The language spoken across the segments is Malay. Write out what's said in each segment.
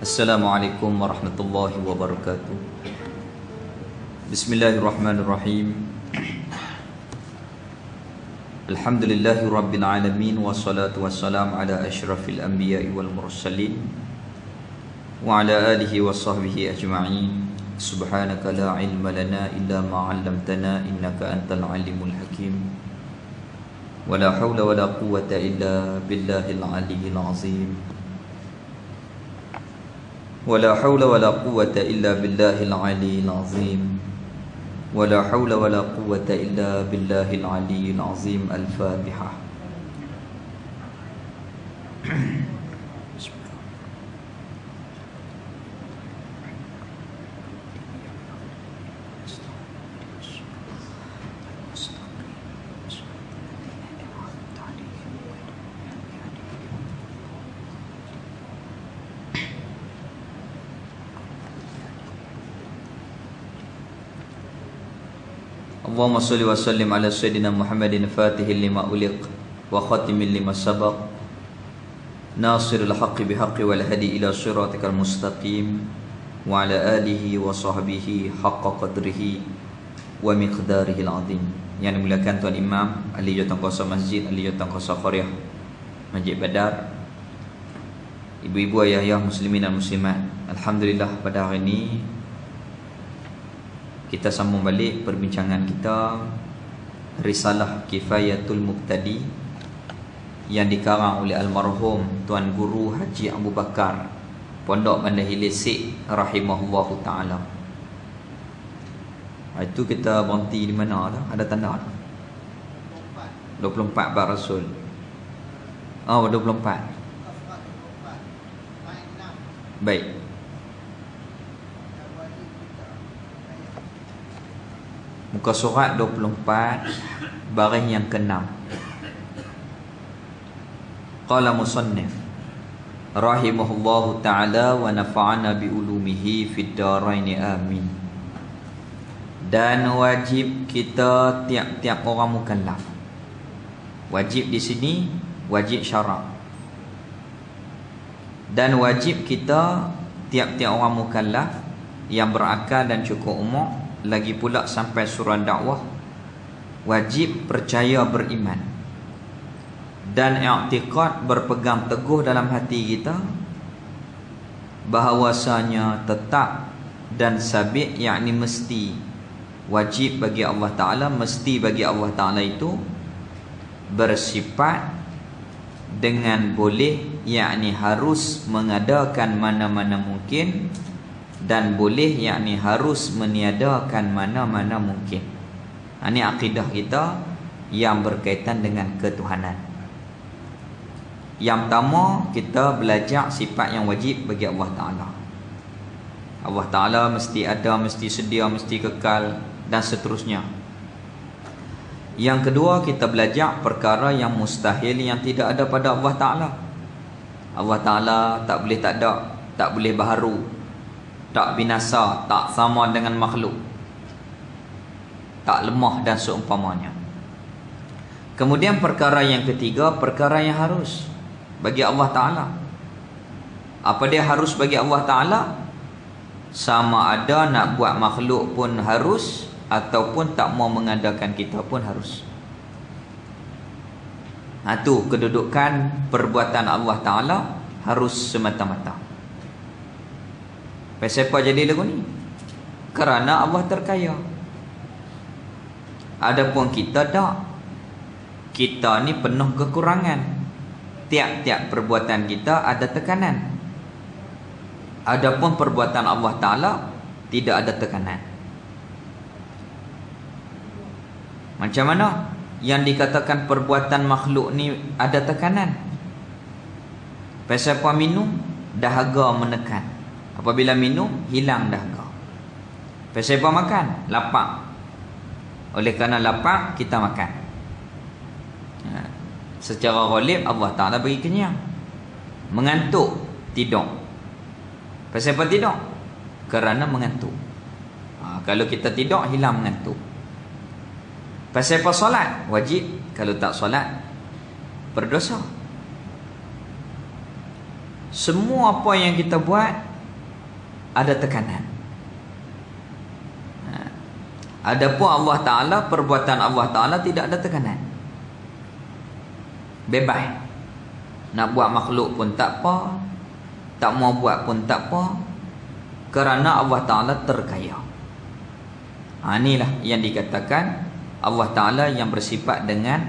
Assalamualaikum warahmatullahi wabarakatuh. Bismillahirrahmanirrahim. Alhamdulillahi rabbil alamin, wassalatu wassalamu ala asyrafil anbiya'i wal mursalin wa ala alihi wa sahbihi ajma'in. Subhanaka la ilma lana illa ma 'allamtana innaka antal alimul hakim. Wa la hawla wa la quwwata illa billahil aliyyil azim. ولا حول ولا قوة إلا بالله العلي العظيم ولا حول ولا قوة إلا بالله العلي العظيم. الفاتحة. Allahumma salli wa sallim ala sayyidina Muhammadin fatihil lima uliq wa khatimil lima sabaq nasiril haqqi bihaqqi wal hadi ila siratikal mustaqim wa ala alihi wa sahbihi haqqa qadrihi wa miqdarihil azim. Yang dimuliakan Tuan Imam, ahli jawatankuasa masjid, ahli jawatankuasa qaryah Masjid Badar, ibu-ibu, ayah-ayah muslimin dan muslimat, alhamdulillah pada hari ini kita sambung balik perbincangan kita Risalah Kifayatul Muqtadi yang dikarang oleh almarhum Tuan Guru Haji Abu Bakar Pondok Bandar Hilir rahimahullahu ta'ala. Itu kita berhenti di mana dah? Ada tanda tak? 24 bab Rasul. Oh, 24. Baik. Muka surat 24 baris yang ke-6. Qala musannif rahimahullahu ta'ala wa nafa'ana bi ulumihi fid darain amin. Dan wajib kita tiap-tiap orang mukallaf. Wajib di sini wajib syarak. Dan wajib kita tiap-tiap orang mukallaf yang berakal dan cukup umur, lagi pula sampai surah dakwah, wajib percaya beriman dan i'tiqad, berpegang teguh dalam hati kita bahawasanya tetap dan sabit, yakni mesti wajib bagi Allah Ta'ala, mesti bagi Allah Ta'ala itu bersifat dengan boleh, yakni harus mengadakan mana-mana mungkin, dan boleh, yakni harus meniadakan mana-mana mungkin. Ini akidah kita yang berkaitan dengan ketuhanan. Yang pertama, kita belajar sifat yang wajib bagi Allah Ta'ala. Allah Ta'ala mesti ada, mesti sedia, mesti kekal, dan seterusnya. Yang kedua, kita belajar perkara yang mustahil, yang tidak ada pada Allah Ta'ala. Allah Ta'ala tak boleh tak ada, tak boleh baharu, tak binasa, tak sama dengan makhluk, tak lemah dan seumpamanya. Kemudian perkara yang ketiga, perkara yang harus bagi Allah Ta'ala. Apa dia harus bagi Allah Ta'ala? Sama ada nak buat makhluk pun harus, ataupun tak mau mengadakan kita pun harus. Itu kedudukan perbuatan Allah Ta'ala harus semata-mata. Siapa jadi lagu ni? Kerana Allah terkaya. Adapun kita tak. Kita ni penuh kekurangan. Tiap-tiap perbuatan kita ada tekanan. Adapun perbuatan Allah Ta'ala tidak ada tekanan. Macam mana yang dikatakan perbuatan makhluk ni ada tekanan? Siapa minum, dahaga menekan. Apabila minum, hilang dahaga. Siapa makan, lapar. Oleh kerana lapar, kita makan. Secara ghalib Allah Ta'ala bagi kenyang. Mengantuk, tidur. Siapa tidur? Kerana mengantuk. Kalau kita tidur, hilang mengantuk. Siapa solat? Wajib. Kalau tak solat, berdosa. Semua apa yang kita buat ada tekanan. Adapun Allah Ta'ala, perbuatan Allah Ta'ala tidak ada tekanan, bebas. Nak buat makhluk pun tak apa, tak mau buat pun tak apa, kerana Allah Ta'ala terkaya. Inilah yang dikatakan Allah Ta'ala yang bersifat dengan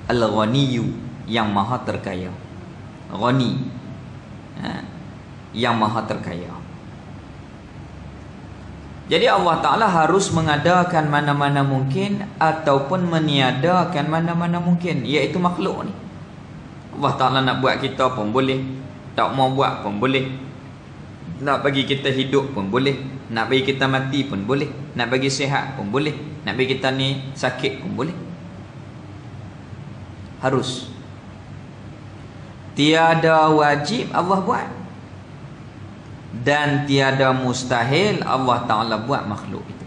Al-Ghaniyu, yang maha terkaya. Ghani, yang maha terkaya. Jadi Allah Ta'ala harus mengadakan mana-mana mungkin ataupun meniadakan mana-mana mungkin, iaitu makhluk ni. Allah Ta'ala nak buat kita pun boleh, tak mau buat pun boleh. Nak bagi kita hidup pun boleh, nak bagi kita mati pun boleh, nak bagi sihat pun boleh, nak bagi kita ni sakit pun boleh. Harus. Tiada wajib Allah buat, dan tiada mustahil Allah Ta'ala buat makhluk itu.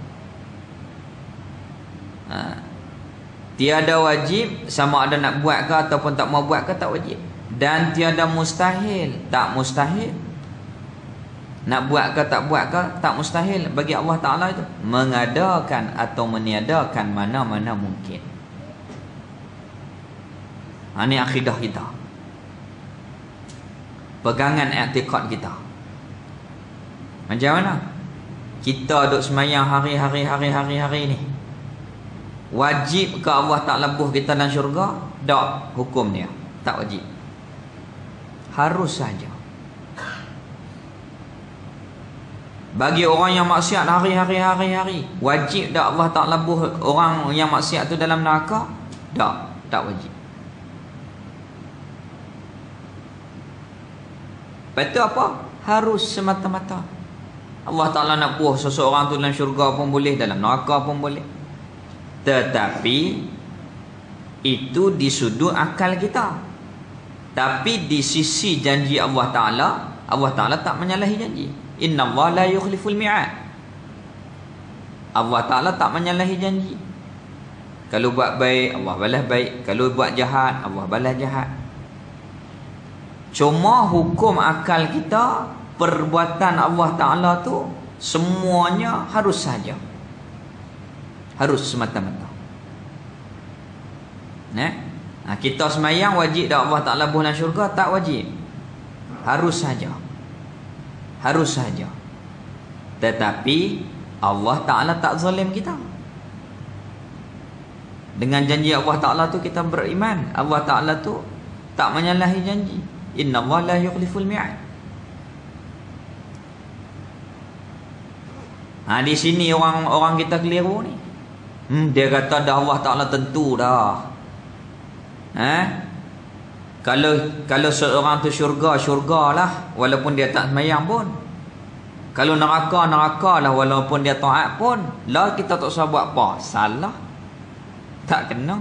Tiada wajib, sama ada nak buat ke ataupun tak mau buat ke, tak wajib. Dan tiada mustahil, tak mustahil. Nak buat ke tak buat ke, tak mustahil bagi Allah Ta'ala itu mengadakan atau meniadakan mana-mana mungkin. Ini akidah kita, pegangan i'tiqad kita. Macam mana? Kita duk semayang hari-hari ni, wajib ke Allah Ta'ala buh kita dalam syurga? Tak, hukum dia tak wajib, harus saja. Bagi orang yang maksiat hari-hari, wajib tak Allah Ta'ala buh orang yang maksiat tu dalam neraka? Tak wajib. Lepas tu apa? Harus semata-mata. Allah Ta'ala nak buh seseorang tu dalam syurga pun boleh, dalam neraka pun boleh. Tetapi itu di sudut akal kita. Tapi di sisi janji Allah Ta'ala, Allah Ta'ala tak menyalahi janji. Inna Allah la yukhliful mi'ad. Allah Ta'ala tak menyalahi janji. Kalau buat baik, Allah balas baik. Kalau buat jahat, Allah balas jahat. Cuma hukum akal kita, perbuatan Allah Ta'ala tu semuanya harus saja, harus semata-mata. Kita semayang wajib tak Allah Ta'ala buh dalam syurga? Tak wajib, harus saja, harus saja. Tetapi Allah Ta'ala tak zalim kita. Dengan janji Allah Ta'ala tu kita beriman. Allah Ta'ala tu tak menyalahi janji. Inna Allah la yukhliful mi'ad. Di sini orang kita keliru ni. Dia kata dah Allah Ta'ala tentu dah. Kalau seorang tu syurga lah, walaupun dia tak sembahyang pun. Kalau neraka lah, walaupun dia taat pun. Lah kita tak usah buat apa. Salah, tak kena.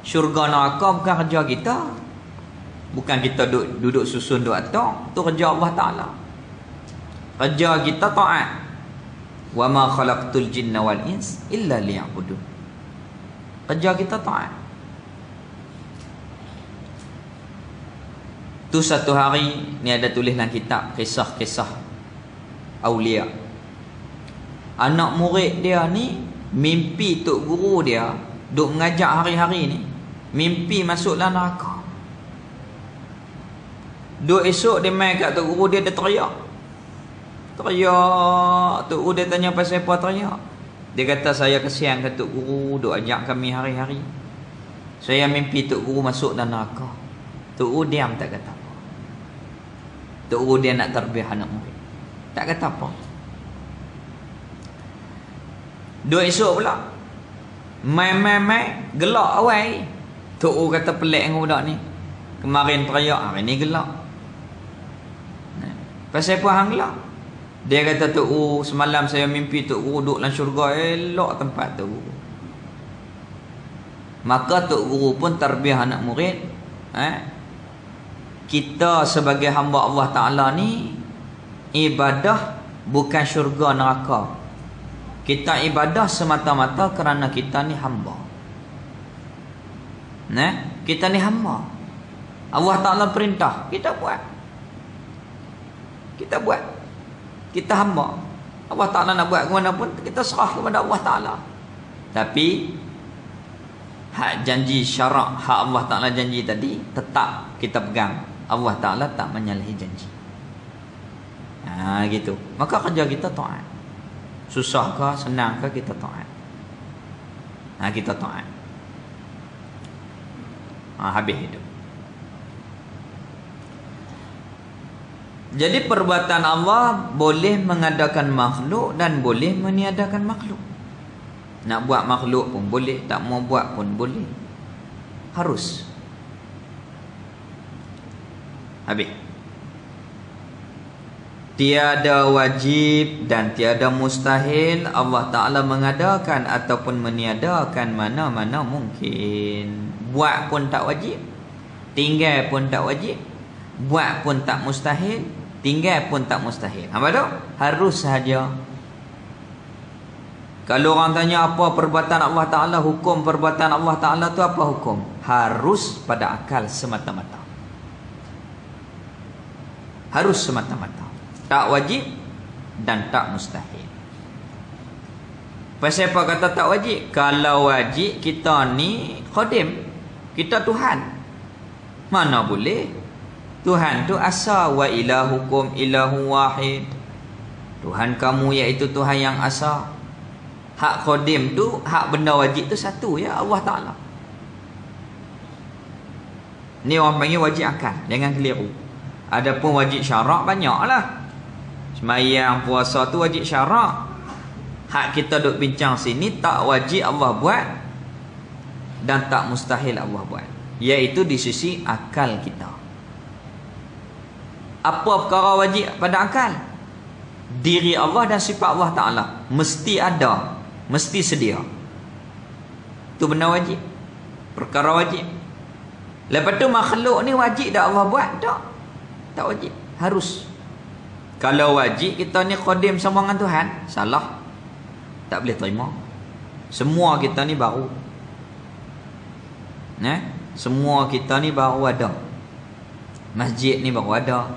Syurga neraka bukan kerja kita. Bukan kita duduk susun duk atok. Tu kerja Allah Ta'ala. Kerja kita taat. Wa ma khalaqtul jinna wal ins illa liya'budun. Kerja kita taat. Tu satu hari ni ada tulis dalam kitab kisah-kisah Aulia. Anak murid dia ni mimpi tok guru dia duk mengajak hari-hari ni, mimpi masuk dalam neraka. Duk esok dia main kat tok guru dia teriak. Tok guru dia tanya pasal apa teriak. Dia kata saya kesian kat tok guru duk ajak kami hari-hari. Saya mimpi tok guru masuk dalam neraka. Tok guru diam tak kata apa. Tok guru dia nak tarbiyah anak murid, tak kata apa. Duk esok pula main gelak awal. Tok guru kata pelik dengan budak ni. Kemarin teriak, hari ni gelak. Pasal apa hang gelak? Dia kata tok guru semalam saya mimpi tok guru duduk dalam syurga, elok tempat tok guru. Maka tok guru pun tarbiyah anak murid. Kita sebagai hamba Allah Ta'ala ni ibadah bukan syurga neraka. Kita ibadah semata-mata kerana kita ni hamba. Kita ni hamba. Allah Ta'ala perintah, kita buat. Kita buat. kita hamba. Allah Ta'ala nak buat mana pun kita serah kepada Allah Ta'ala. Tapi hak janji syarak, hak Allah Ta'ala janji tadi tetap kita pegang. Allah Ta'ala tak menyalahi janji. Gitu. Maka kerja kita taat. Susah ke senang ke kita taat. Kita taat. Habis itu. Jadi perbuatan Allah boleh mengadakan makhluk dan boleh meniadakan makhluk. Nak buat makhluk pun boleh, tak mau buat pun boleh. Harus. Habis. Tiada wajib dan tiada mustahil Allah Ta'ala mengadakan ataupun meniadakan mana-mana mungkin. Buat pun tak wajib, tinggal pun tak wajib. Buat pun tak mustahil, tinggal pun tak mustahil. Apa tu? Harus sahaja. Kalau orang tanya apa perbuatan Allah Ta'ala, hukum perbuatan Allah Ta'ala tu apa hukum? Harus pada akal semata-mata. Harus semata-mata. Tak wajib dan tak mustahil. Pasal apa kata tak wajib? Kalau wajib, kita ni khadim, kita Tuhan. Mana boleh? Tuhan tu asa, wa ilahukum ilahu wahid. Tuhan kamu iaitu Tuhan yang asa. Hak khadim tu, hak benda wajib tu satu, ya Allah Ta'ala. Ni orang panggil wajib akal, jangan keliru. Adapun wajib syarak banyaklah. Sembahyang, puasa tu wajib syarak. Hak kita duk bincang sini tak wajib Allah buat dan tak mustahil Allah buat, iaitu di sisi akal kita. Apa perkara wajib pada akal? Diri Allah dan sifat Allah Ta'ala mesti ada, mesti sedia. Tu benda wajib, perkara wajib. Lepas tu makhluk ni wajib dah Allah buat? Tak, tak wajib, harus. Kalau wajib kita ni qadim sama dengan Tuhan, salah, tak boleh terima. Semua kita ni baru, semua kita ni baru ada. Masjid ni baru ada,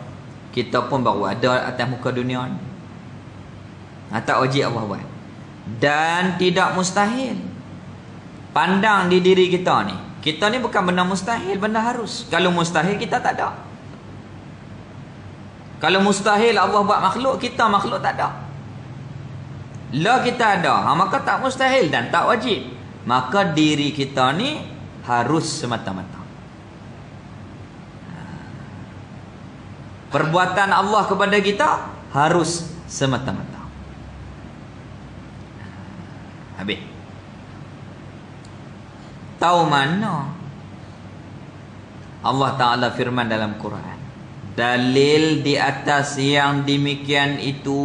kita pun baru ada atas muka dunia ni. Tak wajib Allah buat. Dan tidak mustahil. Pandang di diri kita ni, kita ni bukan benda mustahil, benda harus. Kalau mustahil kita tak ada. Kalau mustahil Allah buat makhluk, kita makhluk tak ada. La kita ada, maka tak mustahil dan tak wajib. Maka diri kita ni harus semata-mata. Perbuatan Allah kepada kita harus semata-mata. Habis. Tahu mana Allah Ta'ala firman dalam Quran, dalil di atas yang demikian itu,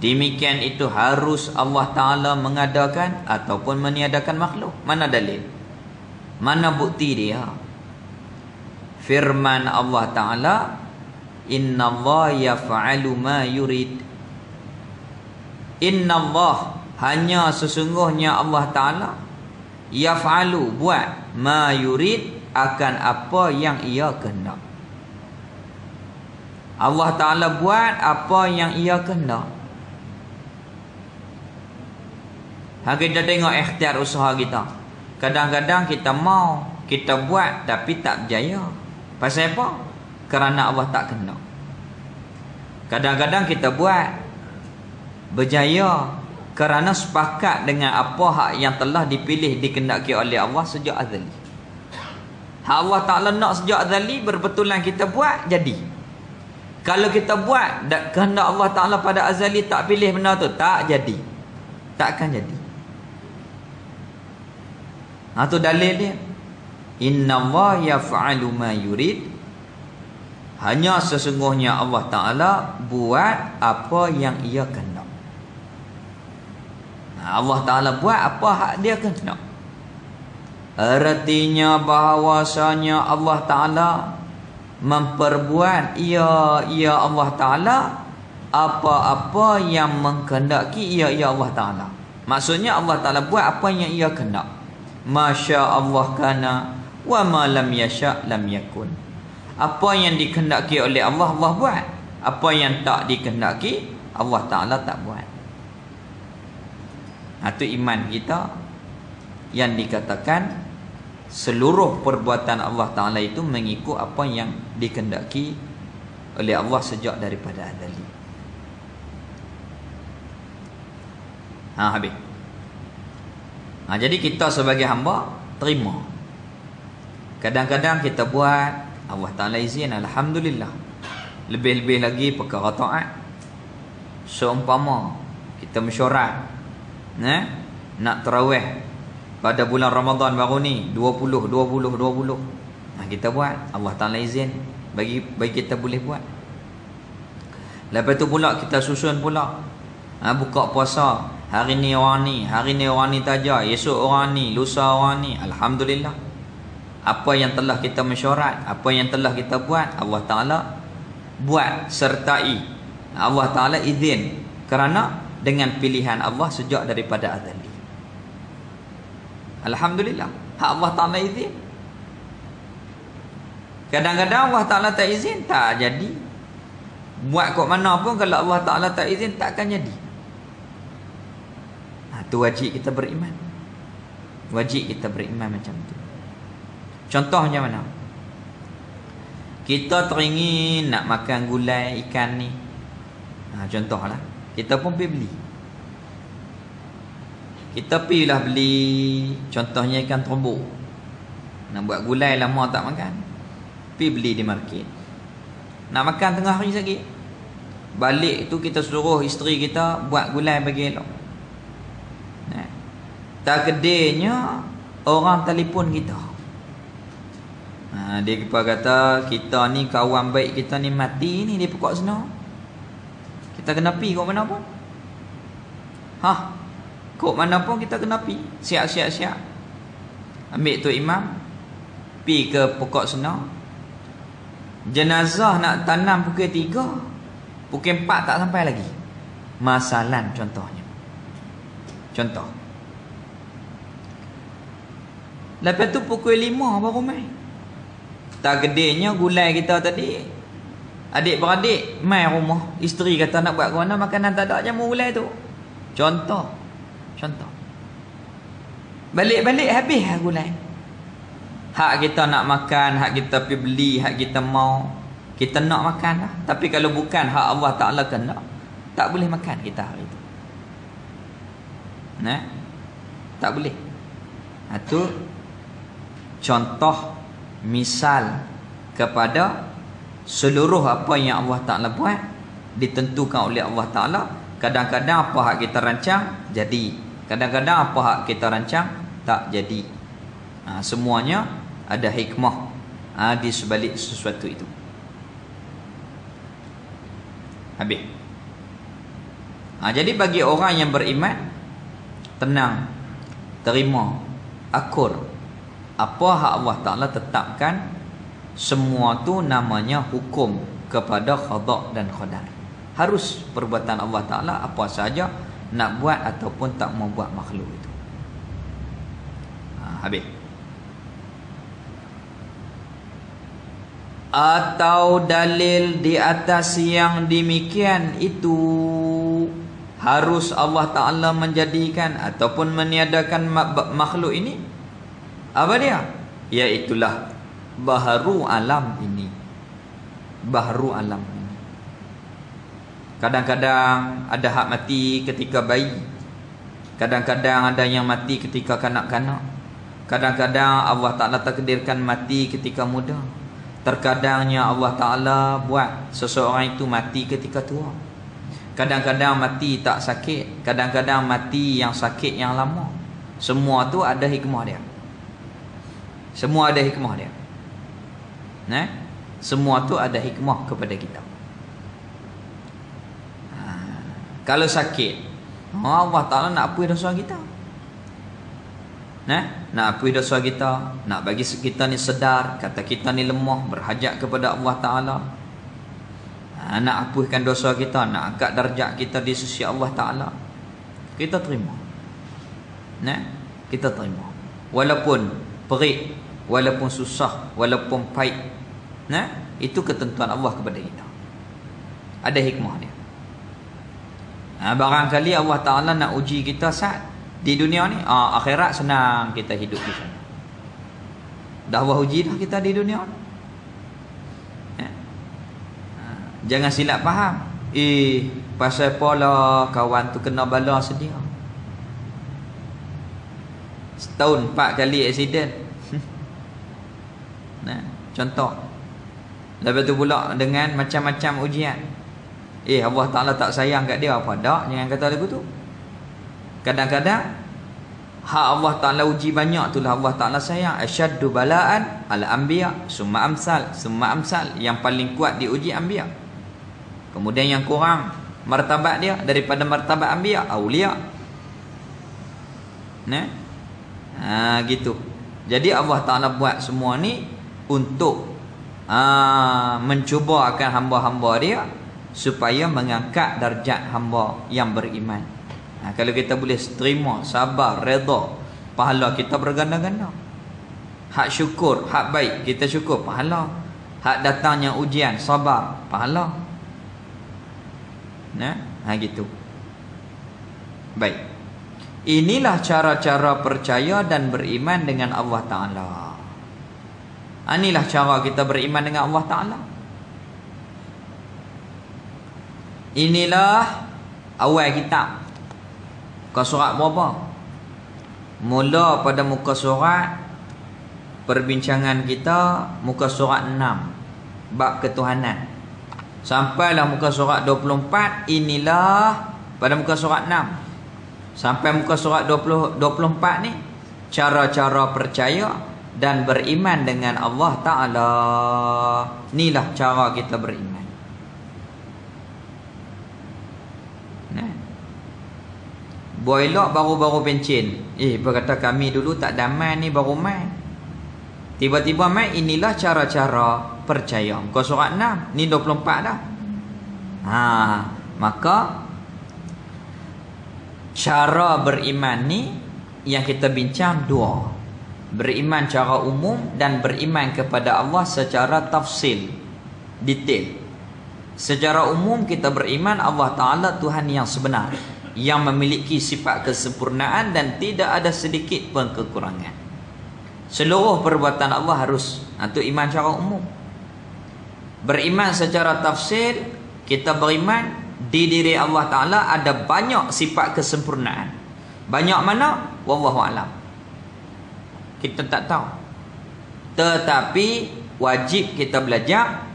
demikian itu harus Allah Ta'ala mengadakan ataupun meniadakan makhluk. Mana dalil? Mana bukti dia? Firman Allah Ta'ala, Inna Allah yaf'alu ma yurid. Inna Allah, hanya sesungguhnya Allah Ta'ala, yaf'alu, buat, ma yurid, akan apa yang ia kehendak. Allah Ta'ala buat apa yang ia kehendak. Kita tengok ikhtiar usaha kita. Kadang-kadang kita mau, kita buat tapi tak berjaya. Pasal apa? Kerana Allah tak kehendak. Kadang-kadang kita buat, berjaya kerana sepakat dengan apa hak yang telah dipilih, dikehendaki oleh Allah sejak azali. Hak Allah Ta'ala nak sejak azali, berbetulan kita buat, jadi. Kalau kita buat kehendak Allah Ta'ala pada azali tak pilih benda tu, tak jadi, tak akan jadi. Tu dalil dia. Inna Allah yaf'alu ma yurid. Hanya sesungguhnya Allah Ta'ala buat apa yang ia kehendak. Allah Ta'ala buat apa hak dia kehendak. Artinya bahawasanya Allah Ta'ala memperbuat, ya Allah Ta'ala, apa-apa yang mengkehendaki, ya Allah Ta'ala. Maksudnya Allah Ta'ala buat apa yang ia kehendak. Masya Allah kana wa ma lam yasha lam yakun. Apa yang dikehendaki oleh Allah, Allah buat. Apa yang tak dikehendaki, Allah Ta'ala tak buat. Itu iman kita yang dikatakan seluruh perbuatan Allah Ta'ala itu mengikut apa yang dikehendaki oleh Allah sejak daripada azali. Habis. Jadi kita sebagai hamba terima. Kadang-kadang kita buat, Allah Ta'ala izin, alhamdulillah. Lebih-lebih lagi perkara taat. Seumpama kita mesyuarat nak tarawih pada bulan Ramadan baru ni 20. Kita buat, Allah Ta'ala izin, bagi kita boleh buat. Lepas tu pula kita susun pula, buka puasa, hari ni orang ni taja, esok orang ni, lusa orang ni. Alhamdulillah. Apa yang telah kita mesyuarat, apa yang telah kita buat, Allah Ta'ala buat, sertai. Allah Ta'ala izin, kerana dengan pilihan Allah sejak daripada azali. Alhamdulillah, hak Allah Ta'ala izin. Kadang-kadang Allah Ta'ala tak izin, tak jadi. Buat kat mana pun, kalau Allah Ta'ala tak izin, tak akan jadi. Itu wajib kita beriman. Wajib kita beriman macam tu. Contohnya mana? Kita teringin nak makan gulai ikan ni. Contohlah, kita pun pergi beli. Kita pergilah beli, contohnya ikan terbuk. Nak buat gulai lama tak makan, pergi beli di market. Nak makan tengah hari lagi, balik tu kita suruh isteri kita buat gulai bagi elok. Tak kedainya orang telefon kita. Dia kata kita ni kawan baik kita ni mati ni, dia pokok sana. Kita kena pi kok mana pun. Kok mana pun kita kena pi. Siap. Ambil tu imam, pi ke pokok sana. Jenazah nak tanam pukul 3, pukul 4 tak sampai lagi. Masalan contohnya. Contoh. Lepas tu pukul 5 baru mai. Tak gedenya gulai kita tadi, adik-beradik mai rumah, isteri kata nak buat ke mana, makanan tak ada, jamu gulai tu. Contoh. Balik-balik habis gulai. Hak kita nak makan, hak kita pergi beli, hak kita mau, kita nak makan lah. Tapi kalau bukan hak Allah Ta'ala kena, tak boleh makan kita hari itu. Tak boleh. Itu contoh, misal kepada seluruh apa yang Allah Ta'ala buat ditentukan oleh Allah Ta'ala. Kadang-kadang apa hak kita rancang jadi, kadang-kadang apa hak kita rancang tak jadi. Semuanya ada hikmah di sebalik sesuatu itu. Habis. Jadi bagi orang yang beriman, tenang, terima, akur apa hak Allah Ta'ala tetapkan. Semua tu namanya hukum kepada qada dan qadar. Harus perbuatan Allah Ta'ala apa saja nak buat ataupun tak mau buat makhluk itu. Habis. Atau dalil di atas yang demikian itu, harus Allah Ta'ala menjadikan ataupun meniadakan makhluk ini. Apa dia? Iaitulah baharu alam ini. Baharu alam ini. Kadang-kadang ada hak mati ketika bayi. Kadang-kadang ada yang mati ketika kanak-kanak. Kadang-kadang Allah Ta'ala takdirkan mati ketika muda. Terkadangnya Allah Ta'ala buat seseorang itu mati ketika tua. Kadang-kadang mati tak sakit, kadang-kadang mati yang sakit yang lama. Semua tu ada hikmah dia. Semua ada hikmah dia. Semua tu ada hikmah kepada kita. Kalau sakit, Allah Ta'ala nak ampuni dosa kita. Nak ampuni dosa kita, nak bagi kita ni sedar, kata kita ni lemah, berhajat kepada Allah Ta'ala. Nak hapuskan dosa kita, nak angkat darjat kita di sisi Allah Ta'ala. Kita terima. Kita terima. Walaupun perik, walaupun susah, walaupun pahit. Itu ketentuan Allah kepada kita. Ada hikmah dia. Barangkali Allah Ta'ala nak uji kita saat di dunia ni, akhirat senang kita hidup di sana. Dah Allah uji dah kita di dunia ni. Jangan silap faham. Pasal pola kawan tu kena bala sedia. Setahun 4 kali aksiden. Nah, contoh. Lepas tu pula dengan macam-macam ujian. Allah Ta'ala tak sayang kat dia apa? Tak, jangan kata lagu tu. Kadang-kadang hak Allah Ta'ala uji banyak itulah Allah Ta'ala sayang. Asyaddu bala'an al-anbiya summa amsal, summa amsal. Yang paling kuat diuji anbiya. Kemudian yang kurang martabat dia daripada martabat anbiya, aulia. Nah, gitu. Jadi Allah Ta'ala buat semua ni untuk mencuba akan hamba-hamba dia supaya mengangkat darjat hamba yang beriman. Kalau kita boleh terima, sabar, redha, pahala kita berganda-ganda. Hak syukur, hak baik kita syukur, pahala. Hak datangnya ujian, sabar, pahala. Gitu. Baik. Inilah cara-cara percaya dan beriman dengan Allah Ta'ala. Inilah cara kita beriman dengan Allah Ta'ala. Inilah awal kitab. Muka surat berapa? Mula pada muka surat perbincangan kita, muka surat 6, bab ketuhanan. Sampailah muka surat 24. Inilah pada muka surat 6 sampai muka surat 24 ni cara-cara percaya dan beriman dengan Allah Ta'ala. Inilah cara kita beriman. Boilok baru-baru pencin. Berkata kami dulu tak damai ni, baru main. Tiba-tiba main. Inilah cara-cara percaya. Muka surat 6 ni 24 dah. Maka cara beriman ni yang kita bincang dua. Beriman cara umum dan beriman kepada Allah secara tafsil, detail. Secara umum kita beriman Allah Ta'ala Tuhan yang sebenar, yang memiliki sifat kesempurnaan dan tidak ada sedikit pun kekurangan. Seluruh perbuatan Allah harus. Itu iman secara umum. Beriman secara tafsir, kita beriman di diri Allah Ta'ala ada banyak sifat kesempurnaan. Banyak mana? Wallahu a'lam. Kita tak tahu. Tetapi wajib kita belajar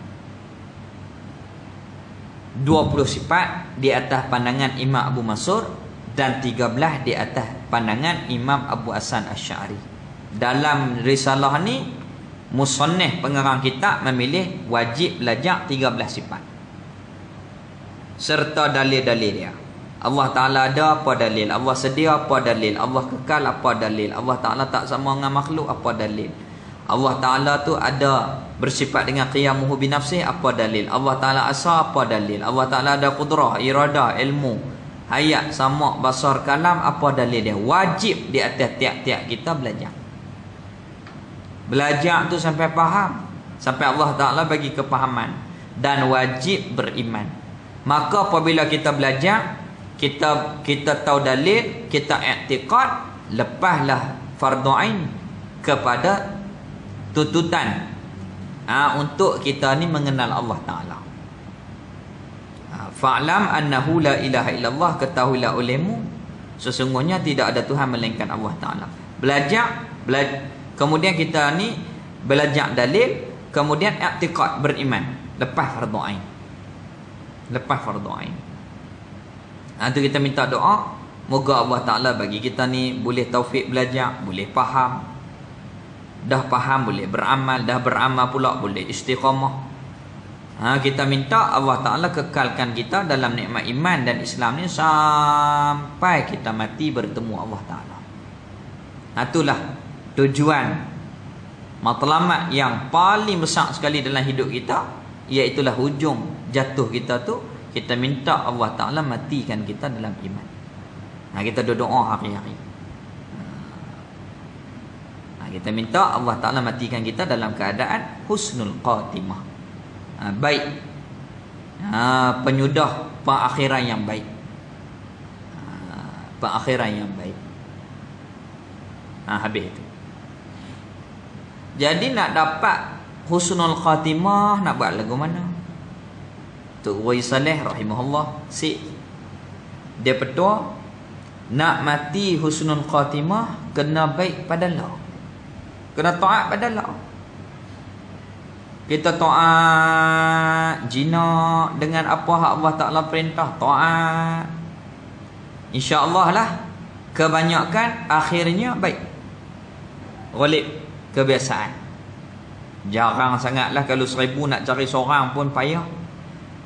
20 sifat di atas pandangan Imam Abu Mansur dan 13 di atas pandangan Imam Abu Hasan Asy'ari. Dalam risalah ni musannif pengarang kitab memilih wajib belajar 13 sifat serta dalil-dalil dia. Allah Ta'ala ada, apa dalil? Allah sedia, apa dalil? Allah kekal, apa dalil? Allah Ta'ala tak sama dengan makhluk, apa dalil? Allah Ta'ala tu ada bersifat dengan qiyamuhu binafsih, apa dalil? Allah Ta'ala asa, apa dalil? Allah Ta'ala ada qudrah, iradah, ilmu, hayat, sama', basar, kalam, apa dalil dia? Wajib di atas tiap-tiap kita belajar. Belajar tu sampai faham, sampai Allah Ta'ala bagi kepahaman, dan wajib beriman. Maka apabila kita belajar, kita tahu dalil, kita i'tiqad, lepaslah fardu ain kepada tuntutan untuk kita ni mengenal Allah Ta'ala. Fa'lam annahu la ilaha illallah, ketahuilah olehmu sesungguhnya tidak ada Tuhan melainkan Allah Ta'ala. Belajar, kemudian kita ni belajar dalil, kemudian i'tiqad, beriman, lepas fardu ain. Lepas fardu ain. Itu kita minta doa, moga Allah Ta'ala bagi kita ni boleh taufik belajar, boleh faham. Dah faham boleh beramal, dah beramal pula boleh istiqamah. Kita minta Allah Ta'ala kekalkan kita dalam nikmat iman dan Islam ni sampai kita mati bertemu Allah Ta'ala. Itulah tujuan matlamat yang paling besar sekali dalam hidup kita, iaitulah hujung jatuh kita tu, kita minta Allah Ta'ala matikan kita dalam iman. Kita doa hari-hari. Kita minta Allah Ta'ala matikan kita dalam keadaan husnul khatimah, baik. penyudah pengakhiran yang baik. Pengakhiran yang baik. Habis itu. Jadi nak dapat husnul khatimah, nak buat lagu mana? Tok Guru Saleh rahimahullah dia petua, nak mati husnul khatimah kena baik pada Allah, kena taat pada Allah. Kita taat jinak dengan apa hak Allah Ta'ala perintah, taat, insya-Allah lah kebanyakan akhirnya baik. Ghalib kebiasaan. Jarang sangatlah kalau 1000 nak cari seorang pun payah.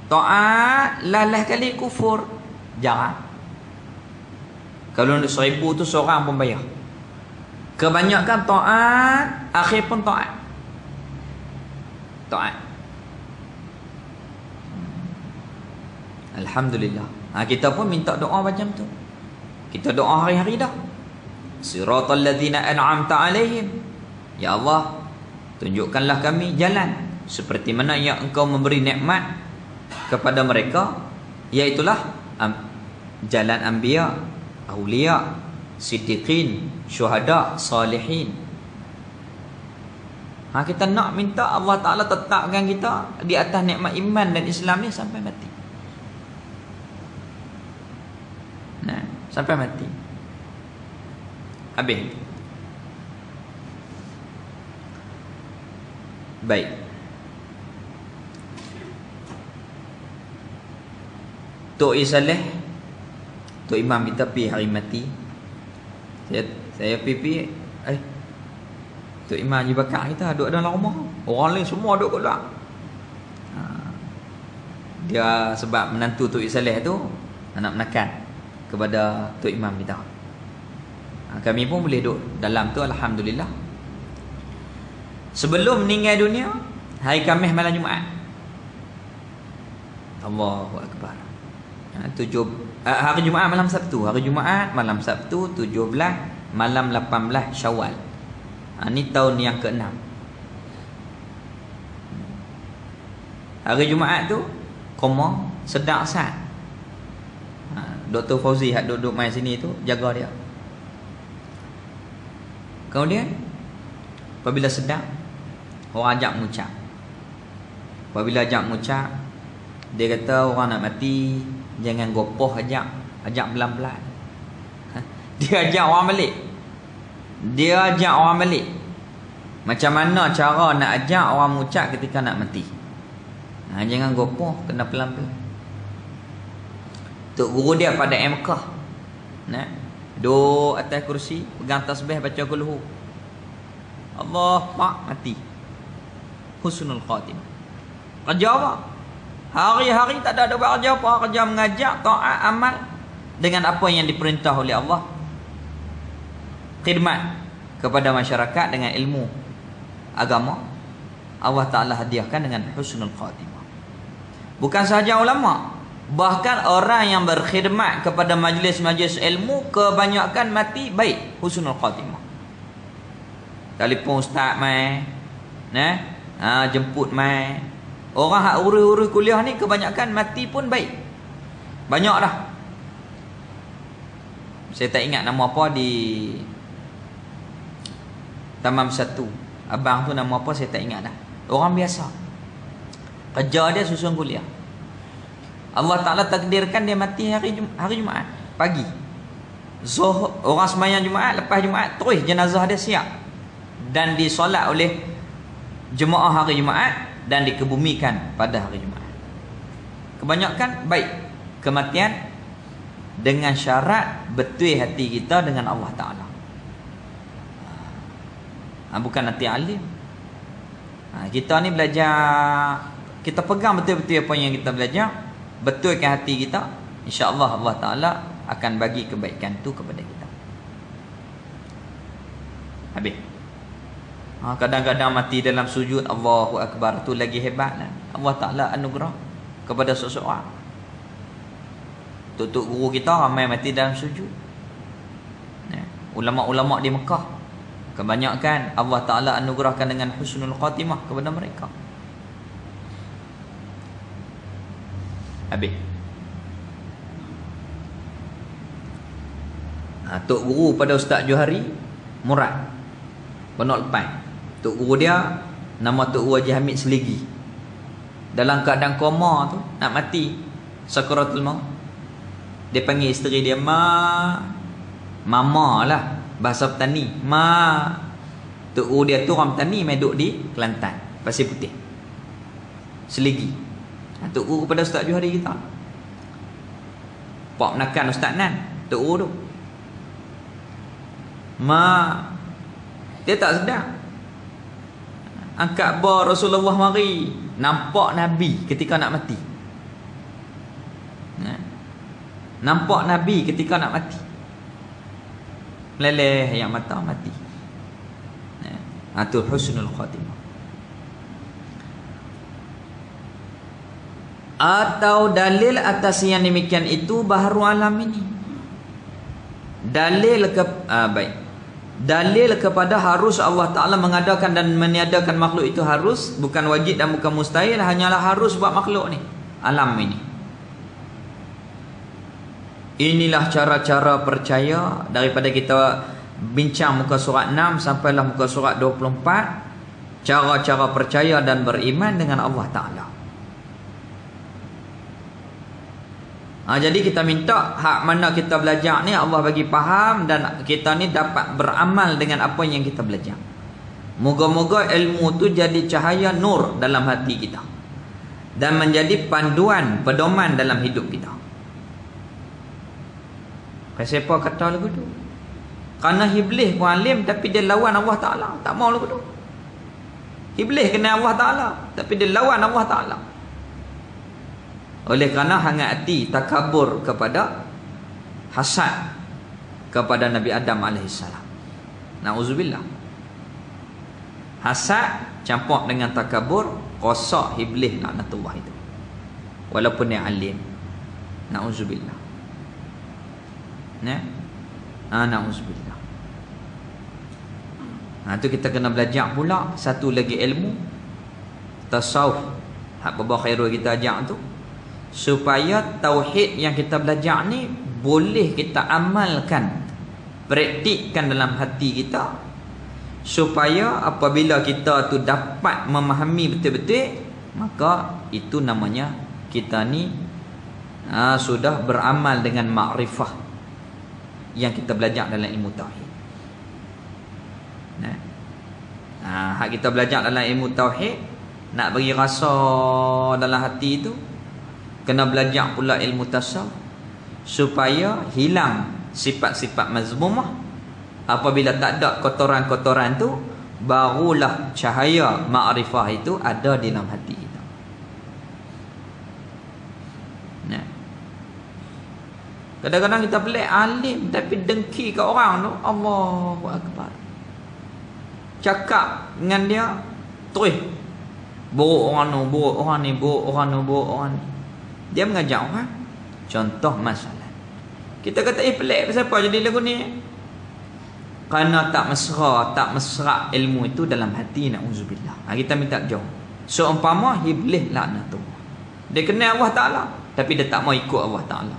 Taat lalah kali kufur, jarang. Kalau 1000 tu seorang pun payah. Kebanyakan taat, akhir pun taat. Taat. Alhamdulillah. Kita pun minta doa macam tu. Kita doa hari-hari dah. Siratal ladzina an'amta alaihim. Ya Allah, tunjukkanlah kami jalan seperti mana yang Engkau memberi nikmat kepada mereka, iaitulah jalan anbiya, awliya, siddiqin, syuhada, salihin. Kita nak minta Allah Ta'ala tetapkan kita di atas nikmat iman dan Islam ni sampai mati. Sampai mati. Habis. Baik. Tok Saleh, Tok Imam kita pergi hari mati. Saya pergi Tok Imam Haji Bakar kita duduk dalam rumah. Orang lain semua duduk kat luar. Dia sebab menantu Tok Saleh tu nak menekan kepada Tok Imam kita. Kami pun boleh duduk dalam tu, alhamdulillah. Sebelum meninggal dunia, hari Khamis malam Jumaat. Allahu Akbar. Hari Jumaat malam Sabtu. Hari Jumaat malam Sabtu 17 malam 18 Syawal. Ni tahun yang ke-6. Hari Jumaat tu koma sedang asal. Dr. Fauzi hak duduk main sini tu jaga dia. Kemudian apabila sedang, orang ajak mengucap. Apabila ajak mengucap, dia kata orang nak mati jangan gopoh ajak belan-belan. Dia ajak orang balik. Dia ajak orang balik. Macam mana cara nak ajak orang mengucap ketika nak mati? Jangan gopoh, kena pelan-pelan. Tok guru dia pada Mekah. Duduk atas kursi, pegang tasbih, baca kulhu. Allah, pak, mati. Husnul khatimah. Kerja apa? Hari-hari tak ada buat kerja apa? Kerja mengajak, taat, amal dengan apa yang diperintah oleh Allah. Khidmat kepada masyarakat dengan ilmu agama. Allah Ta'ala hadiahkan dengan husnul khatimah. Bukan sahaja ulama, bahkan orang yang berkhidmat kepada majlis-majlis ilmu kebanyakan mati baik, husnul khatimah. Telefon ustaz mai, jemput mai. Orang hak urus-urus kuliah ni kebanyakan mati pun baik. Banyak dah. Saya tak ingat nama apa di Tamam 1. Abang tu nama apa saya tak ingat dah. Orang biasa. Kerja dia susun kuliah. Allah Ta'ala takdirkan dia mati hari Jumaat pagi. Zuhur, orang sembahyang Jumaat, lepas Jumaat terus jenazah dia siap dan disolat oleh jemaah hari Jumaat dan dikebumikan pada hari Jumaat. Kebanyakan baik kematian dengan syarat betul hati kita dengan Allah Ta'ala. Bukan hati alim. Kita ni belajar, kita pegang betul-betul apa yang kita belajar, betulkan hati kita, insya-Allah Allah Ta'ala akan bagi kebaikan tu kepada kita. Habis. Kadang-kadang mati dalam sujud, Allahu Akbar, tu lagi hebat lah. Allah Ta'ala anugerah kepada seseorang. Tok guru kita ramai mati dalam sujud. Ulama-ulama di Mekah kebanyakan Allah Ta'ala anugerahkan dengan husnul khatimah kepada mereka. Habis. Tok guru pada Ustaz Johari Murad Pondok Lepas. Tok guru dia nama Tok Guru Haji Hamid Seligi. Dalam keadaan koma tu, nak mati, sakaratul maut, dia panggil isteri dia mama lah, bahasa petani. Tok guru dia tu orang petani, main duduk di Kelantan, Pasir Putih, Seligi. Tok guru kepada Ustaz Johari kita, pak menakan Ustaz Nan, Tok guru tu, dia tak sedar. Angkat bar Rasulullah mari, nampak Nabi ketika nak mati. Nampak Nabi ketika nak mati. Meleleh yang mata mati. Itu husnul khatimah. Atau dalil atas yang demikian itu baharu alam ini. Dalil kepada harus Allah Ta'ala mengadakan dan meniadakan makhluk itu harus, bukan wajib dan bukan mustahil, hanyalah harus buat makhluk ni, alam ini. Inilah cara-cara percaya daripada kita bincang muka surat 6 sampailah muka surat 24. Cara-cara percaya dan beriman dengan Allah Ta'ala. Jadi kita minta hak mana kita belajar ni Allah bagi faham, dan kita ni dapat beramal dengan apa yang kita belajar. Moga-moga ilmu tu jadi cahaya nur dalam hati kita dan menjadi panduan, pedoman dalam hidup kita. Siapa kata lagu tu? Kerana Iblis pun alim tapi dia lawan Allah Ta'ala, tak mau lagu tu. Iblis kena Allah Ta'ala tapi dia lawan Allah Ta'ala. Oleh kerana hangat hati takabur kepada hasad kepada Nabi Adam AS. Na'udzubillah. Hasad campur dengan takabur, rosak Iblis laknatullah itu. Walaupun dia alim. Na'udzubillah. Na'udzubillah. Itu kita kena belajar pula satu lagi ilmu tasawuf. Hak Baba Khairul kita ajak tu, supaya tauhid yang kita belajar ni boleh kita amalkan, praktikkan dalam hati kita, supaya apabila kita tu dapat memahami betul-betul, maka itu namanya kita ni sudah beramal dengan makrifah yang kita belajar dalam ilmu tauhid. Hak kita belajar dalam ilmu tauhid, nak bagi rasa dalam hati itu, kena belajar pula ilmu tasawuf supaya hilang sifat-sifat mazmumah. Apabila tak ada kotoran-kotoran tu, barulah cahaya ma'rifah itu ada di dalam hati kita. Kadang-kadang kita pelik alim tapi dengki ke orang tu, Allahu Akbar. Cakap dengan dia terus buruk orang tu, buruk orang ni, buruk orang tu, buruk orang ni. Dia mengajak orang. Contoh masalah, kita kata pelik pasal apa jadi lagu ni? Kerana tak mesra ilmu itu dalam hati, na'udzubillah. Kita minta jauh. Seumpama Iblis laknatullah, dia kenal Allah Ta'ala tapi dia tak mau ikut Allah Ta'ala,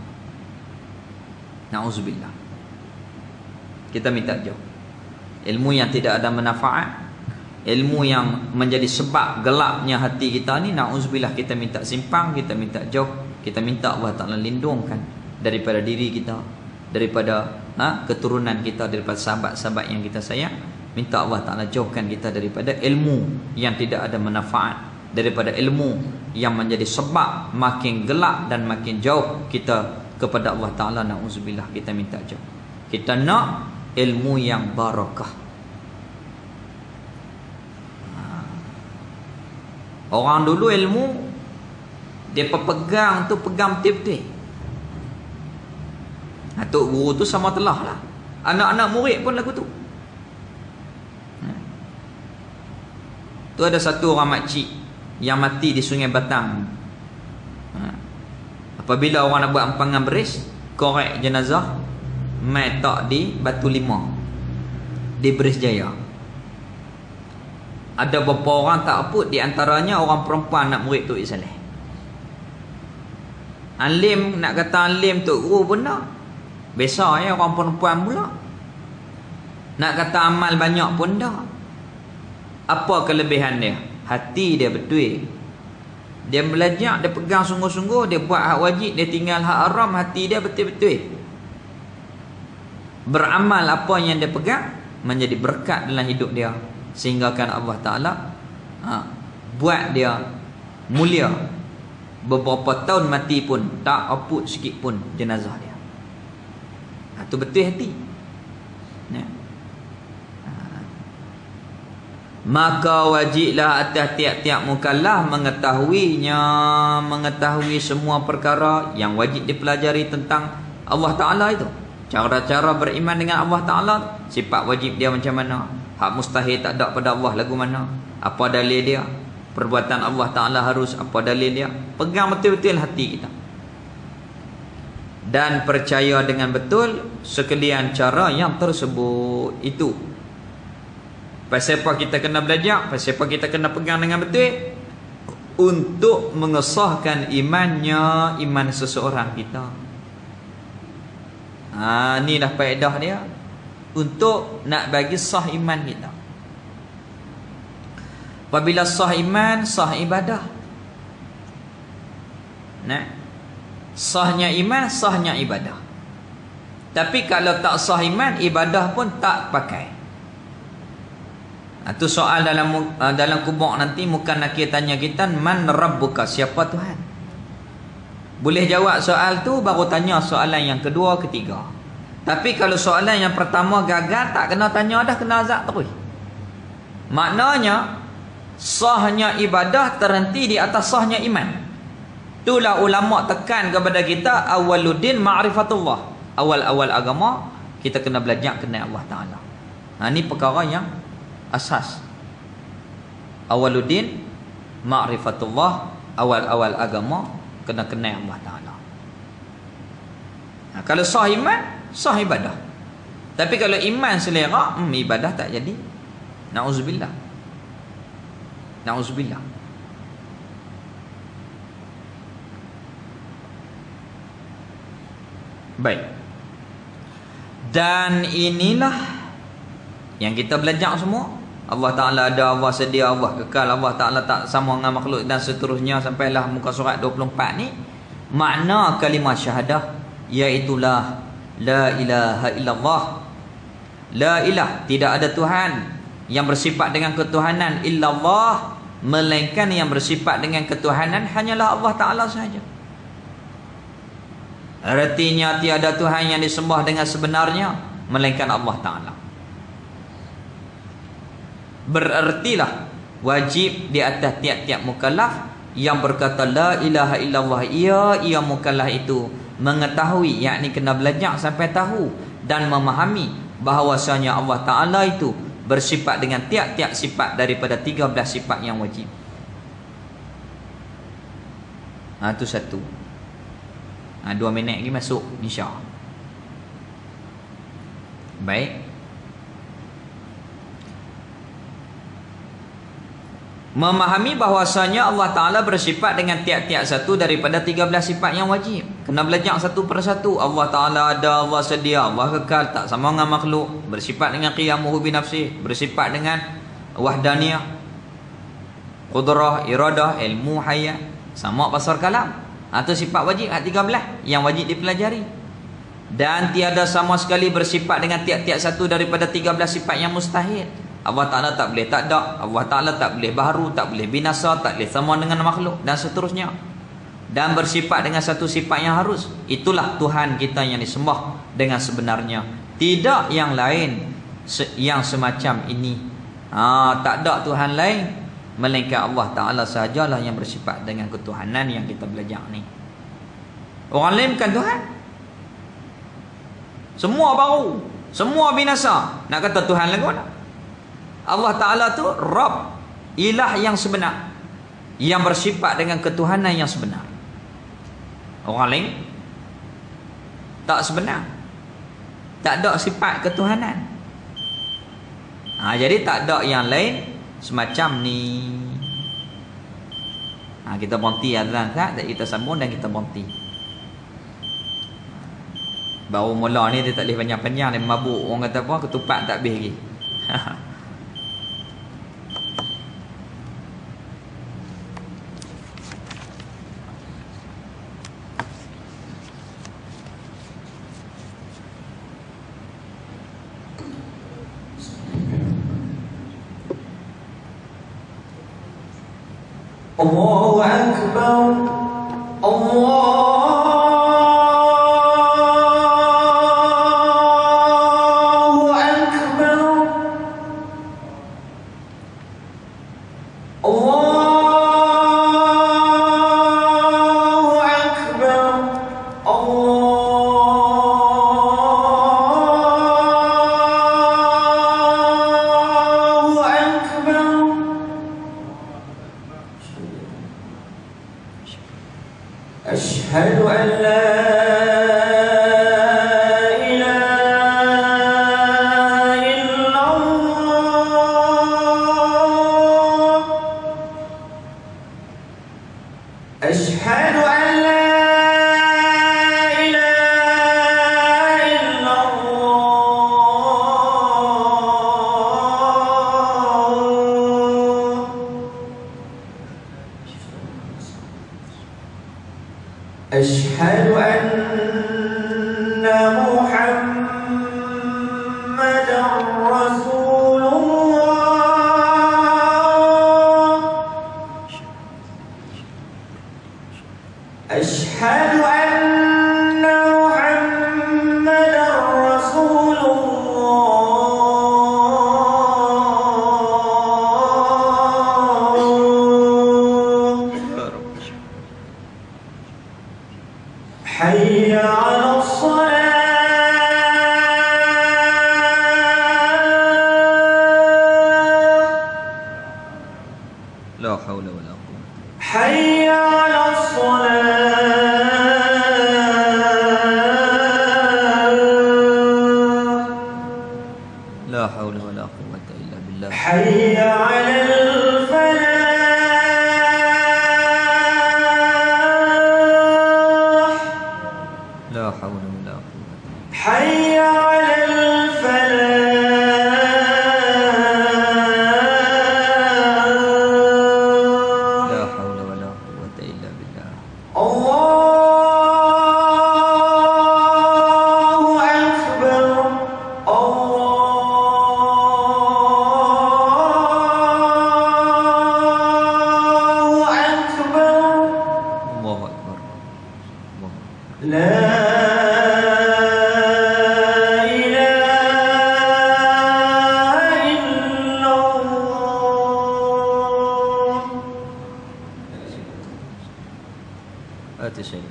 na'udzubillah. Kita minta jauh. Ilmu yang tidak ada manfaat, ilmu yang menjadi sebab gelapnya hati kita ni, na'udzubillah, kita minta simpang, kita minta jauh. Kita minta Allah Ta'ala lindungkan daripada diri kita, daripada keturunan kita, daripada sahabat-sahabat yang kita sayang. Minta Allah Ta'ala jauhkan kita daripada ilmu yang tidak ada manfaat, daripada ilmu yang menjadi sebab makin gelap dan makin jauh kita kepada Allah Ta'ala, na'udzubillah. Kita minta jauh. Kita nak ilmu yang barakah. Orang dulu ilmu dia pegang tu, pegang betul-betul. Tok guru tu sama telah lah, anak-anak murid pun lagu tu. Tu ada satu orang makcik yang mati di Sungai Batang. Apabila orang nak buat empangan beris, korek jenazah, mai tak di Batu Lima, di Beris Jaya. Ada beberapa orang tak aput, di antaranya orang perempuan nak murid tu Saleh. Alim, nak kata alim tu guru pun tak. Biasa ya orang perempuan pula. Nak kata amal banyak pun tak. Apa kelebihan dia? Hati dia betul. Dia belajar, dia pegang sungguh-sungguh, dia buat hak wajib, dia tinggal hak haram, hati dia betul-betul. Beramal apa yang dia pegang menjadi berkat dalam hidup dia, sehingga kan Allah Ta'ala buat dia mulia. Beberapa tahun mati pun tak aput sikit pun jenazah dia. Itu betul hati ya. Maka wajiblah atas tiap-tiap mukallaf mengetahuinya, mengetahui semua perkara yang wajib dipelajari tentang Allah Ta'ala itu. Cara-cara beriman dengan Allah Ta'ala, sifat wajib dia macam mana, hak mustahil tak ada pada Allah lagu mana, apa dalil dia, perbuatan Allah Ta'ala harus apa dalil dia. Pegang betul-betul hati kita dan percaya dengan betul sekalian cara yang tersebut itu. Pasal apa kita kena belajar, pasal apa kita kena pegang dengan betul, untuk mengesahkan imannya, iman seseorang kita. Inilah faedah dia, untuk nak bagi sah iman kita. Apabila sah iman, sah ibadah. Nah, sahnya iman, sahnya ibadah. Tapi kalau tak sah iman, ibadah pun tak pakai. Itu soal dalam kubur nanti. Muka nakir tanya kita, man rabbuka, siapa Tuhan? Boleh jawab soal tu, baru tanya soalan yang kedua, ketiga. Tapi kalau soalan yang pertama gagal, tak kena tanya dah, kena azab terus. Maknanya sahnya ibadah terhenti di atas sahnya iman. Itulah ulama tekan kepada kita, awaluddin ma'rifatullah. Awal-awal agama kita kena belajar kenal Allah Ta'ala. Ini perkara yang asas. Awaluddin ma'rifatullah, awal-awal agama kena kenal Allah Ta'ala. Kalau sah iman, sah ibadah. Tapi kalau iman selera, ibadah tak jadi. Na'udzubillah. Na'udzubillah. Baik. Dan inilah yang kita belajar semua. Allah Ta'ala ada, Allah sedia, Allah kekal, Allah Ta'ala tak sama dengan makhluk dan seterusnya sampailah muka surat 24 ni. Makna kalimah syahadah iaitulah la ilaha illallah. La ilah, tidak ada Tuhan yang bersifat dengan ketuhanan illallah, melainkan yang bersifat dengan ketuhanan hanyalah Allah Ta'ala sahaja. Artinya tiada Tuhan yang disembah dengan sebenarnya melainkan Allah Ta'ala. Berertilah wajib di atas tiap-tiap mukallaf yang berkata la ilaha illallah, ia mukallaf itu mengetahui, yakni kena belajar sampai tahu dan memahami bahawasanya Allah Ta'ala itu bersifat dengan tiap-tiap sifat daripada 13 sifat yang wajib. Itu satu. 2 minit lagi masuk insya-Allah. Baik. Memahami bahawasanya Allah Ta'ala bersifat dengan tiap-tiap satu daripada 13 sifat yang wajib. Kena belajar satu persatu. Allah Ta'ala ada, Allah sedia, Allah kekal, tak sama dengan makhluk, bersifat dengan qiyamuhu binafsih, bersifat dengan wahdaniyah, qudrah, iradah, ilmu, hayat, sama pasal kalam. Itu sifat wajib, 13 yang wajib dipelajari. Dan tiada sama sekali bersifat dengan tiap-tiap satu daripada 13 sifat yang mustahil. Allah Ta'ala tak boleh tak ada, Allah Ta'ala tak boleh baharu, tak boleh binasa, tak boleh sama dengan makhluk dan seterusnya. Dan bersifat dengan satu sifat yang harus. Itulah Tuhan kita yang disembah dengan sebenarnya, tidak yang lain yang semacam ini. Tak ada Tuhan lain melainkan Allah Ta'ala sahajalah yang bersifat dengan ketuhanan yang kita belajar ni. Orang lain bukan Tuhan. Semua baru, semua binasa. Nak kata Tuhan lagu mana? Allah Ta'ala tu Rabb, ilah yang sebenar, yang bersifat dengan ketuhanan yang sebenar. Orang lain tak sebenar, tak ada sifat ketuhanan. Jadi tak ada yang lain semacam ni. Kita berhenti azan tak? Kita sambung dan kita berhenti. Baru mula ni dia tak boleh panjang-panjang, dia mabuk. Orang kata apa, ketupat tak habis lagi. Allahu Akbar, Allahu Akbar, Allahu Akbar, Allahu Akbar. أشهد أن لا إله إلا الله أشهد أن لا إله إلا الله أشهد أن محمدا رسول الله أشهد أن محمدا رسول الله حي على الصلاة La haula wala quwwata. حي على الصلاة La haula wala quwwata illa billah. حي على الفلاح La haula wala quwwata. حي على الفلاح La haula wala quwwata illa billah. الله أكبر الله أكبر Allahu akbar. Allahu akbar. لا إله إلا الله Ati syekh.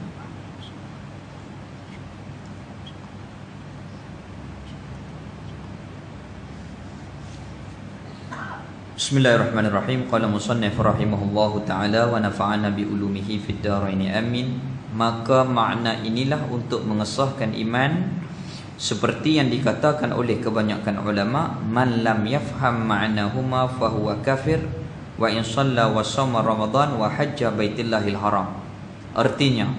Bismillahirrahmanirrahim. Qala musannif rahimahullahu taala wa nafa'ana bi ulumihi fid dharain amin. Maka makna inilah untuk mengesahkan iman seperti yang dikatakan oleh kebanyakan ulama, man lam yafham ma'nahuma fahuwa kafir wa in shalla wa shoma ramadan wa hajja baitillahil haram. Artinya,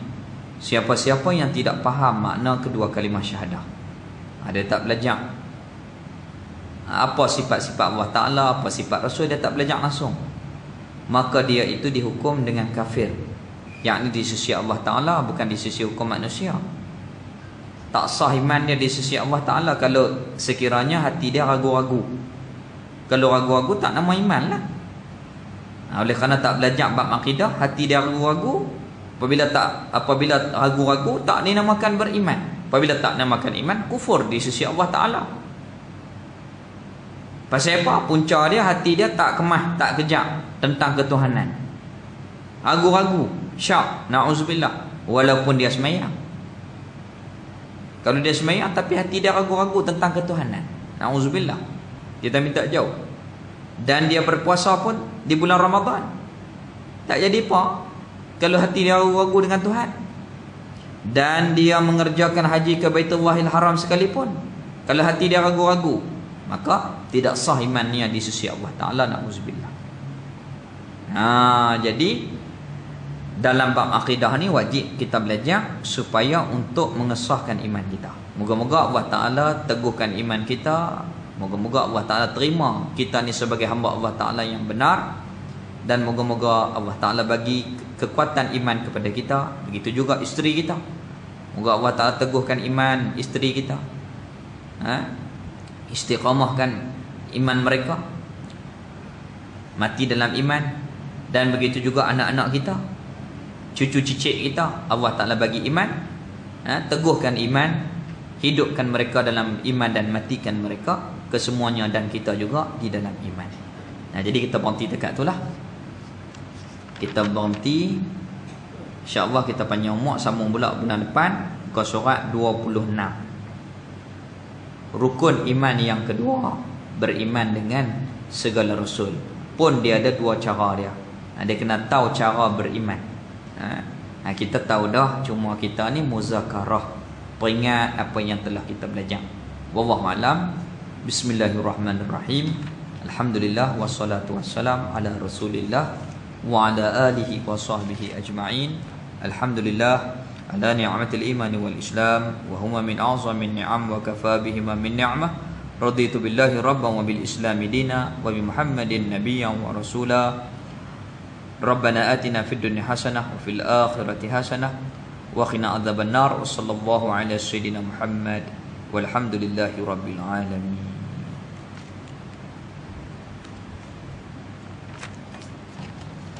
siapa-siapa yang tidak faham makna kedua kalimah syahadah, dia tak belajar apa sifat-sifat Allah Ta'ala, apa sifat Rasul, dia tak belajar langsung, maka dia itu dihukum dengan kafir, yakni di sisi Allah Ta'ala, bukan di sisi hukum manusia. Tak sah iman dia di sisi Allah Ta'ala kalau sekiranya hati dia ragu-ragu. Kalau ragu-ragu tak nama iman lah. Oleh kerana tak belajar bab akidah, hati dia ragu-ragu. Apabila ragu-ragu, tak dinamakan beriman. Apabila tak namakan iman, kufur di sisi Allah Ta'ala. Pasal apa? Punca dia, hati dia tak kemah, tak kejap tentang ketuhanan. Ragu-ragu, syak, na'udzubillah. Walaupun dia semayang. Kalau dia semayang tapi hati dia ragu-ragu tentang ketuhanan, na'udzubillah, kita minta jauh. Dan dia berpuasa pun di bulan Ramadan, tak jadi apa kalau hati dia ragu-ragu dengan Tuhan. Dan dia mengerjakan haji ke Baitullahil Haram sekalipun, kalau hati dia ragu-ragu, maka tidak sah imannya di sisi Allah Ta'ala, na'udzubillah. Jadi dalam bab akidah ni wajib kita belajar supaya untuk mengesahkan iman kita. Moga-moga Allah Ta'ala teguhkan iman kita. Moga-moga Allah Ta'ala terima kita ni sebagai hamba Allah Ta'ala yang benar. Dan moga-moga Allah Ta'ala bagi kekuatan iman kepada kita. Begitu juga isteri kita. Moga Allah Ta'ala teguhkan iman isteri kita, istiqamahkan iman mereka, mati dalam iman. Dan begitu juga anak-anak kita, cucu cicit kita, Allah Ta'ala bagi iman, teguhkan iman, hidupkan mereka dalam iman dan matikan mereka kesemuanya dan kita juga di dalam iman. Jadi kita berhenti dekat itulah. Kita berhenti, insya-Allah kita panjang umur, sambung pula bulan depan ke surat 26. Rukun iman yang kedua, beriman dengan segala rasul. Pun dia ada dua cara dia. Dia kena tahu cara beriman. Kita tahu dah, cuma kita ni muzakarah, peringat apa yang telah kita belajar. Wallahu a'lam. Bismillahirrahmanirrahim. Alhamdulillah wassalatu wassalam ala Rasulillah wa ala alihi wa sahbihi ajma'in. Alhamdulillah ala ni'matil iman wal islam wa huma min a'zamin ni'am wa kafa bihima min ni'mah. Raditu billahi rabban wa bil islami dina wa bi Muhammadin nabiyyan wa rasula. Rabbana atina fid dunya hasanah wa fil akhirati hasanah wa qina adzaban nar. Sallallahu ala sayyidina Muhammad walhamdulillahi rabbil alamin.